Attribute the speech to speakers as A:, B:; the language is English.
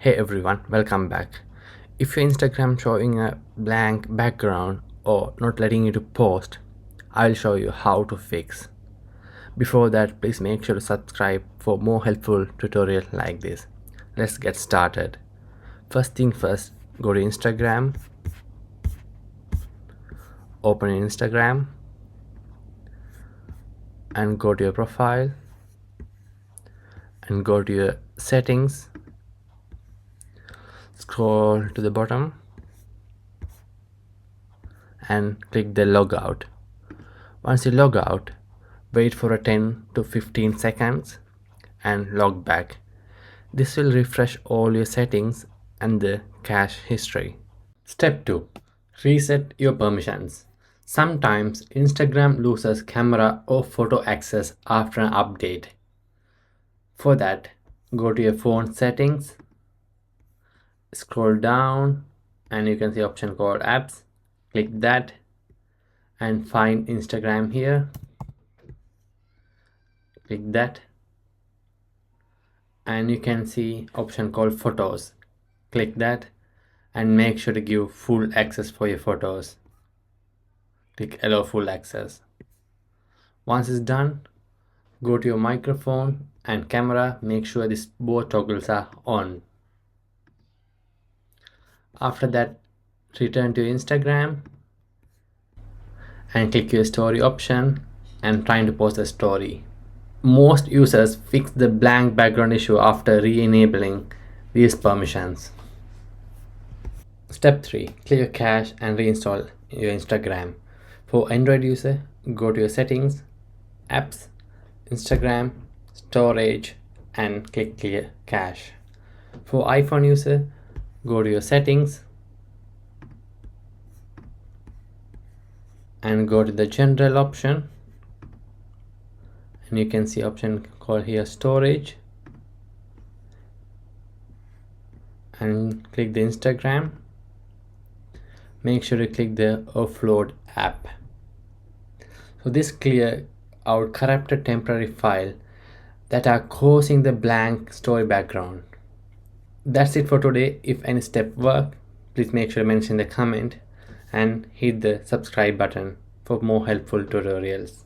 A: Hey everyone, welcome back. If your Instagram showing a blank background or not letting you to post, I'll show you how to fix. Before that, please make sure to subscribe for more helpful tutorial like this. Let's get started. First thing first, go to Instagram, open Instagram and go to your profile and go to your settings. Scroll to the bottom and click the logout. Once you log out, wait for a 10 to 15 seconds and log back. This will refresh all your settings and the cache history. Step 2. Reset your permissions. Sometimes Instagram loses camera or photo access after an update. For that, go to your phone settings, scroll down and you can see option called apps. Click that and find Instagram here. Click that and you can see option called photos. Click that and make sure to give full access for your photos. Click allow full access. Once it's done, go to your microphone and camera. Make sure these both toggles are on. After that, return to Instagram and click your story option and trying to post a story. Most users fix the blank background issue after re-enabling these permissions. Step 3. Clear your cache and reinstall your Instagram. For Android user, go to your settings, apps, Instagram, storage and click clear cache. For iPhone user, go to your settings and go to the general option and you can see option called here storage and click the Instagram. Make sure to click the offload app. So this clear out corrupted temporary file that are causing the blank story background. That's it for today. If any step work, please make sure to mention in the comment and hit the subscribe button for more helpful tutorials.